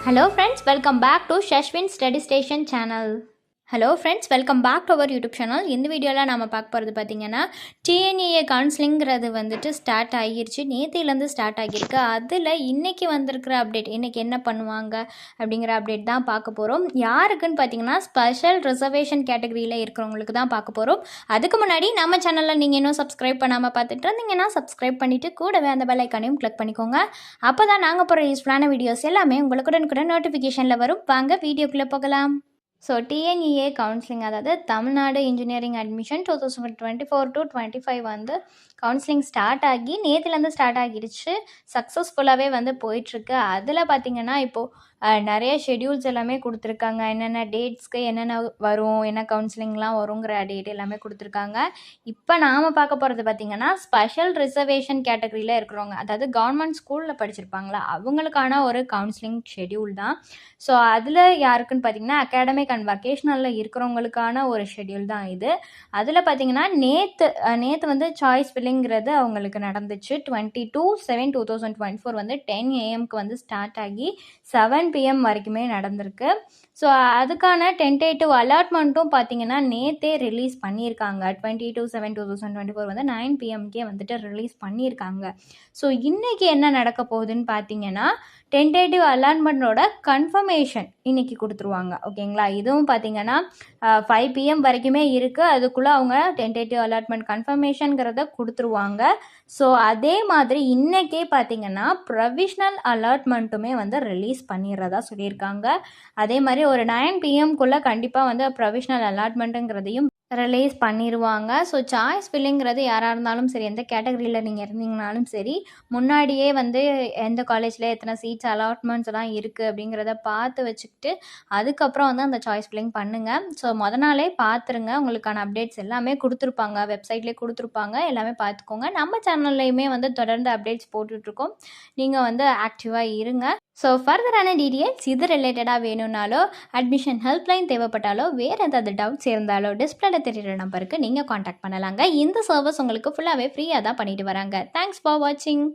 Hello friends, welcome back to Shashwin Study Station channel. Hello friends, welcome back to our YouTube channel. இந்த வீடியோவில் நம்ம பார்க்க போகிறது பார்த்திங்கன்னா டிஎன்ஏஏ கவுன்சிலிங்கிறது வந்துட்டு ஸ்டார்ட் ஆகிருச்சு. நேத்திலேருந்து ஸ்டார்ட் ஆகியிருக்கு. அதில் இன்றைக்கி வந்திருக்கிற அப்டேட், இன்றைக்கி என்ன பண்ணுவாங்க அப்படிங்கிற அப்டேட் தான் பார்க்க போகிறோம். யாருக்குன்னு பார்த்திங்கன்னா ஸ்பெஷல் ரிசர்வேஷன் கேட்டகரியில் இருக்கிறவங்களுக்கு தான் பார்க்க போகிறோம். அதுக்கு முன்னாடி நம்ம சேனலில் நீங்கள் இன்னும் சப்ஸ்கிரைப் பண்ணாமல் பார்த்துட்டு இருந்தீங்கன்னா சப்ஸ்கிரைப் பண்ணிவிட்டு கூடவே அந்த பெல் ஐக்கானையும் கிளிக் பண்ணிக்கோங்க. அப்போ தான் நாங்கள் போகிற யூஸ்ஃபுல்லான வீடியோஸ் எல்லாமே உங்களுக்கு நோட்டிஃபிகேஷனில் வரும். வாங்க வீடியோக்குள்ளே போகலாம். ஸோ டிஎன்இஏ கவுன்சிலிங், அதாவது தமிழ்நாடு இன்ஜினியரிங் அட்மிஷன் 2024 to 25 வந்து கவுன்சிலிங் ஸ்டார்ட் ஆகி நேற்றுலேருந்து ஸ்டார்ட் ஆகிடுச்சு. சக்ஸஸ்ஃபுல்லாகவே வந்து போயிட்டுருக்கு. அதில் பார்த்திங்கன்னா இப்போது நிறைய ஷெட்யூல்ஸ் எல்லாமே கொடுத்துருக்காங்க. என்னென்ன டேட்ஸ்க்கு என்னென்ன வரும், என்ன கவுன்சிலிங்லாம் வருங்கிற டேட் எல்லாமே கொடுத்துருக்காங்க. இப்போ நாம் பார்க்க போகிறது பார்த்திங்கன்னா ஸ்பெஷல் ரிசர்வேஷன் கேட்டகரியில் இருக்கிறவங்க, அதாவது கவர்மெண்ட் ஸ்கூலில் படிச்சிருப்பாங்களா அவங்களுக்கான ஒரு கவுன்சிலிங் ஷெட்யூல் தான். ஸோ அதில் யாருக்குன்னு பார்த்திங்கன்னா அகாடமிக் அண்ட் வொகேஷ்னலில் இருக்கிறவங்களுக்கான ஒரு ஷெட்யூல் தான் இது. அதில் பார்த்திங்கன்னா நேற்று வந்து சாய்ஸ் ஃபில்லிங்கிறது அவங்களுக்கு நடந்துச்சு. 22/7/2024 வந்து 10 AM வந்து ஸ்டார்ட் ஆகி 7 PM வரைக்குமே நடந்திருக்கு. ஸோ அதுக்கான டென்டேட்டிவ் அலாட்மெண்ட்டும் பார்த்திங்கன்னா நேற்றே ரிலீஸ் பண்ணியிருக்காங்க. 22/7/2024 வந்து 9 PMக்கே வந்துட்டு ரிலீஸ் பண்ணியிருக்காங்க. ஸோ இன்றைக்கி என்ன நடக்க போகுதுன்னு பார்த்திங்கன்னா டென்டேட்டிவ் அலாட்மெண்ட்டோட கன்ஃபர்மேஷன் இன்றைக்கி கொடுத்துருவாங்க. ஓகேங்களா, இதுவும் பார்த்திங்கன்னா 5 PM வரைக்குமே இருக்குது. அதுக்குள்ளே அவங்க டென்டேட்டிவ் அலாட்மெண்ட் கன்ஃபர்மேஷனுங்கிறத கொடுத்துருவாங்க. ஸோ அதே மாதிரி இன்றைக்கே பார்த்திங்கன்னா ப்ரொவிஷ்னல் அலாட்மெண்ட்டுமே வந்து ரிலீஸ் பண்ணிடுறதா சொல்லியிருக்காங்க. அதே மாதிரி ஒரு 9 PMக்குள்ளே கண்டிப்பாக வந்து ப்ரொவிஷ்னல் அலாட்மெண்ட்டுங்கிறதையும் ரிலீஸ் பண்ணிடுவாங்க. ஸோ சாய்ஸ் ஃபில்லிங்கிறது யாராக இருந்தாலும் சரி, எந்த கேட்டகரியில் நீங்கள் இருந்தீங்கனாலும் சரி, முன்னாடியே வந்து எந்த காலேஜில் எத்தனை சீட்ஸ் அலாட்மெண்ட்ஸ்லாம் இருக்குது அப்படிங்கிறத பார்த்து வச்சுக்கிட்டு அதுக்கப்புறம் வந்து அந்த சாய்ஸ் ஃபில்லிங் பண்ணுங்கள். ஸோ நாளே பார்த்துருங்க. உங்களுக்கான அப்டேட்ஸ் எல்லாமே கொடுத்துருப்பாங்க, வெப்சைட்லேயே கொடுத்துருப்பாங்க, எல்லாமே பார்த்துக்கோங்க. நம்ம சேனல்லையுமே வந்து தொடர்ந்து அப்டேட்ஸ் போட்டுட்ருக்கோம். நீங்கள் வந்து ஆக்டிவாக இருங்க. ஸோ ஃபர்தரான டீட்டெயில்ஸ் இது ரிலேட்டடாக வேணும்னாலோ, அட்மிஷன் ஹெல்ப்லைன் தேவைப்பட்டாலோ, வேறு ஏதாவது டவுட்ஸ் இருந்தாலோ டிஸ்பிளேல தெரிகிற நம்பருக்கு நீங்கள் காண்டாக்ட் பண்ணலாங்க. இந்த சர்வீஸ் உங்களுக்கு ஃபுல்லாகவே ஃப்ரீயாக தான் பண்ணிட்டு வராங்க. தேங்க்ஸ் ஃபார் வாட்சிங்.